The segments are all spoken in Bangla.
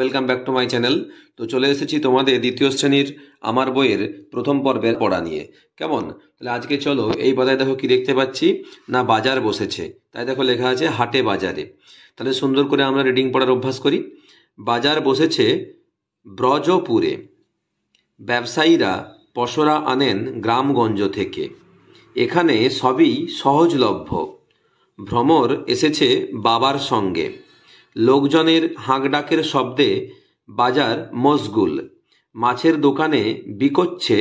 Welcome back to my channel. তো চলে এসেছি তোমাদের দ্বিতীয় শ্রেণীর আমার বইয়ের প্রথম পর্বের পড়া নিয়ে। কেমন? তাহলে আজকে চলো, এই পাতায় দেখো কি দেখতে পাচ্ছি না, বাজার বসেছে। তাই দেখো লেখা আছে হাটে বাজারে। তাহলে সুন্দর করে আমরা রিডিং পড়ার অভ্যাস করি। বাজার বসেছে ব্রজপুরে, ব্যবসায়ীরা পসরা আনেন গ্রামগঞ্জ থেকে, এখানে সবই সহজলভ্য। ভ্রমর এসেছে বাবার সঙ্গে, লোকজনের হাঁকডাকের শব্দে বাজার মশগুল। মাছের দোকানে বিকোচ্ছে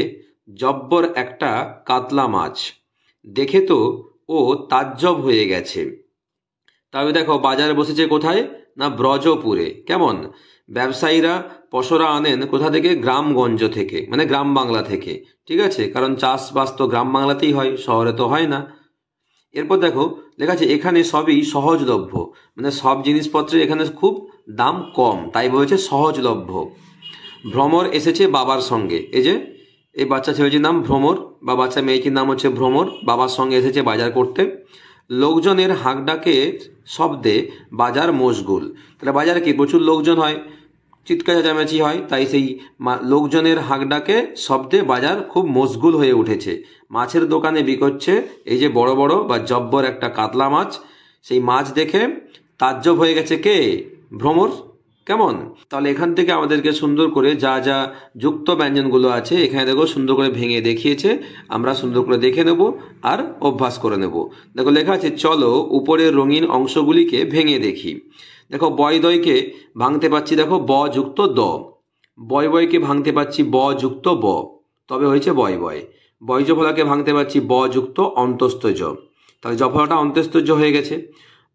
জব্বর একটা কাতলা মাছ, দেখে তো ও তাজ্জব হয়ে গেছে। তবে দেখো বাজার বসেছে কোথায় না, ব্রজপুরে। কেমন? ব্যবসায়ীরা পসরা আনেন কোথা থেকে? গ্রামগঞ্জ থেকে, মানে গ্রাম বাংলা থেকে। ঠিক আছে, কারণ চাষবাস তো গ্রাম বাংলাতেই হয়, শহরে তো হয় না। এরপর দেখো লেখা আছে এখানে সবই সহজলভ্য, মানে সব জিনিসপত্রের এখানে খুব দাম কম, তাই বলেছে সহজলভ্য। ভ্রমর এসেছে বাবার সঙ্গে, এই যে এই বাচ্চা ছেলেটির নাম ভ্রমর বা বাচ্চা মেয়েটির নাম হচ্ছে ভ্রমর, বাবার সঙ্গে এসেছে বাজার করতে। লোকজনের হাঁকডাকের শব্দে বাজার মশগুল। তাহলে বাজারে কি প্রচুর লোকজন হয়, চিৎকার চেঁচামেচি হয়, তাই সেই লোকজনের হাঁকডাকে শব্দে বাজার খুব মশগুল হয়ে উঠেছে। মাছের দোকানে বিকোচ্ছে এই যে বড় বড় বা জব্বর একটা কাতলা মাছ, সেই মাছ দেখে তাজ্জব হয়ে গেছে কে? ভ্রমর। কেমন? তাহলে এখান থেকে আমাদেরকে সুন্দর করে যা যা যুক্ত ব্যঞ্জনগুলো আছে এখানে দেখো সুন্দর করে ভেঙে দেখিয়েছে, আমরা সুন্দর করে দেখে নেব আর অভ্যাস করে নেব। দেখো লেখা আছে চলো উপরের রঙিন অংশগুলিকে ভেঙে দেখি। দেখো বয় দয়কে ভাঙতে পাচ্ছি, দেখো ব যুক্ত দ। বয় বয়কে ভাঙতে পাচ্ছি ব যুক্ত ব, তবে হয়েছে বয় বয়। বয়জফলাকে ভাঙতে পাচ্ছি ব যুক্ত অন্তস্থ জ, তাহলে জফলাটা অন্তস্থ জ হয়ে গেছে।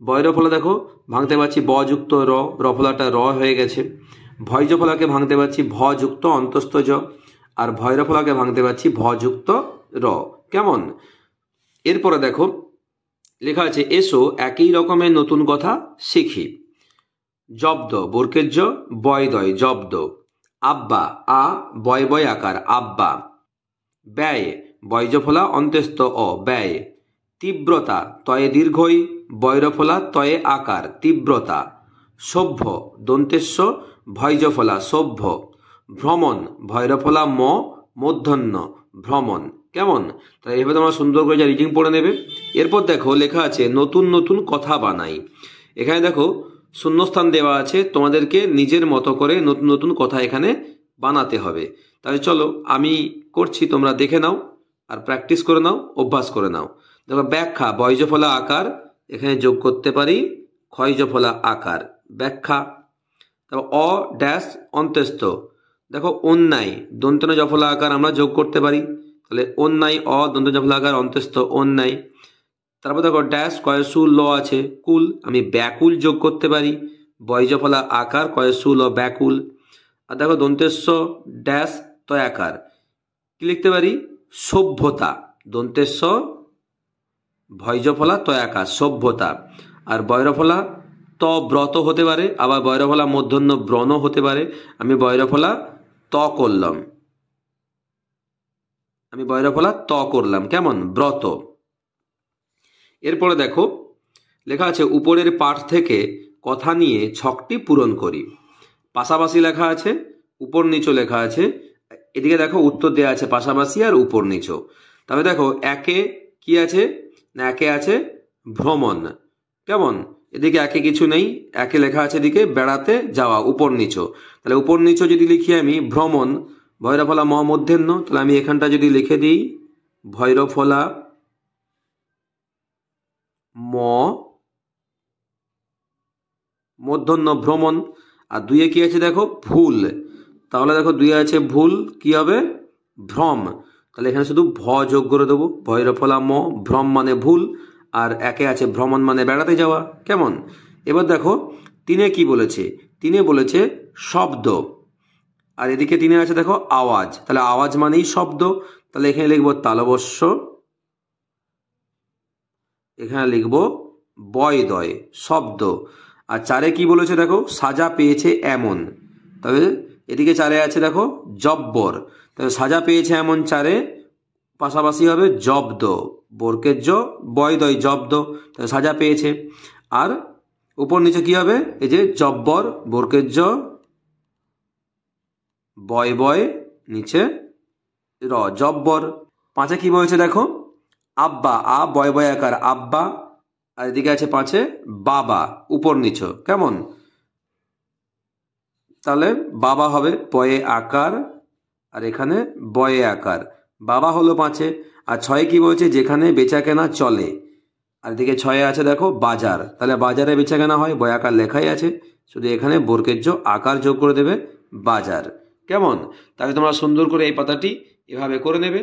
বয়রফলা দেখো ভাঙতে পাচ্ছি ব যুক্ত র, রফলাটা র হয়ে গেছে। ভয়জফলাকে ভাঙতে পাচ্ছি ভ যুক্ত অন্তস্থ জ, আর ভৈরফলাকে ভাঙতে পাচ্ছি ভ যুক্ত র। কেমন? এরপরে দেখো লেখা আছে এসো একই রকমের নতুন কথা শিখি। জব্দ বর্কের জ, বয় দয় জব্দ। আব্বা আ বয় বয় আকার আব্বা। ব্যয় বয়জফলা অন্ত্যস্ত অ ব্যয়। তীব্রতা তয়ে দীর্ঘই বৈরফলা তয়ে আকার তীব্রতা। সভ্য দন্তেস্ব ভয়জফলা সভ্য। ভ্রমণ ভৈরফলা ম মূর্ধন্য ভ্রমণ। কেমন? তাহলে এভাবে তোমরা সুন্দর করে যা রিডিং পড়ে নেবে। এরপর দেখো লেখা আছে নতুন নতুন কথা বানাই। এখানে দেখো শূন্যস্থান দেওয়া আছে, তোমাদেরকে নিজের মতো করে নতুন নতুন কথা এখানে বানাতে হবে। তাহলে চলো আমি করছি, তোমরা দেখে নাও আর প্র্যাকটিস করে নাও, অভ্যাস করে নাও। দেখো ব্যাখ্যা বয়জফলা আকার, এখানে যোগ করতে পারি ক্ষয়জফলা আকার ব্যাখ্যা। তারপর অ ড্যাশ অন্ত্যস্ত, দেখো অন্যায় দন্তন জফলা আকার আমরা যোগ করতে পারি, তাহলে অন্যায় অ দন্ত জফলা আকার অন্ত্যস্ত অন্যায়। তারপর দেখো ড্যাশ কয়সুল ল আছে কুল, আমি ব্যাকুল যোগ করতে পারি বয়জফলা আকার কয়সুল ও ব্যাকুল। আর দেখো দন্তেস্ব ড্যাশ তয়াকার, কি লিখতে পারি? সভ্যতা দন্তেস্ব ভয়জফলা তয়াকার সভ্যতা। আর বৈরফলা ত ব্রত হতে পারে, আবার বৈরফলা মূর্ধন্য ব্রণ হতে পারে, আমি বৈরফলা ত করলাম, আমি বৈরফলা ত করলাম। কেমন? ব্রত। এরপরে দেখো লেখা আছে উপরের পাঠ থেকে কথা নিয়ে ছকটি পূরণ করি। পাশাপাশি লেখা আছে, উপর নিচও লেখা আছে। এদিকে দেখো উত্তর দেওয়া আছে পাশাপাশি আর উপর নিচও। তবে দেখো একে কি আছে না, একে আছে ভ্রমণ। কেমন? এদিকে একে কিছু নেই, একে লেখা আছে এদিকে বেড়াতে যাওয়া উপর নিচও। তাহলে উপর নিচও যদি লিখি আমি ভ্রমণ ভৈরফলা ম মধ্যাহ্ন, তাহলে আমি এখানটা যদি লিখে দিই ভৈরফলা ম মধ্যাহ্ন ভ্রমণ। আর দুইয়ে কি আছে দেখো ভুল, তাহলে দেখো দুইয়ে আছে ভুল, কি হবে? ভ্রম। তাহলে এখানে শুধু ভ যোগ করে দেবো, ভৈরফলা ম ভ্রম মানে ভুল, আর একে আছে ভ্রমণ মানে বেড়াতে যাওয়া। কেমন? এবার দেখো তিনে কি বলেছে, তিনে বলেছে শব্দ, আর এদিকে তিনে আছে দেখো আওয়াজ, তাহলে আওয়াজ মানেই শব্দ, তাহলে এখানে লিখবো তালবস্য, এখানে লিখবো বয় দয় শব্দ। আর চারে কি বলেছে দেখো সাজা পেয়েছে এমন, তবে এদিকে চারে আছে দেখো জব্বর, তাহলে সাজা পেয়েছে এমন চারে পাশাপাশি হবে জব্দ বর্কের জ বয় দয় জব্দ, তাহলে সাজা পেয়েছে। আর উপর নিচে কি হবে? এই যে জব্বর বর্কের জ বয় বয় নিচে র জব্বর। 5 কি বলছে দেখো, আব্বা, আ বয় বয় আকার আব্বা, আর এদিকে আছে 5 বাবা, উপর নিচ। কেমন? তাহলে বাবা হবে বয়ে আকার, আর এখানে বয়ে আকার, বাবা হলো 5। আর 6 কি বলছে, যেখানে বেচা কেনা চলে। আর এদিকে 6 আছে দেখো বাজার, তাহলে বাজারে বেচা কেনা হয়, বয় আকার লেখাই আছে, শুধু এখানে বর্গের আকার যোগ করে দেবে বাজার। কেমন? তাহলে তোমরা সুন্দর করে এই পাতাটি এভাবে করে নেবে।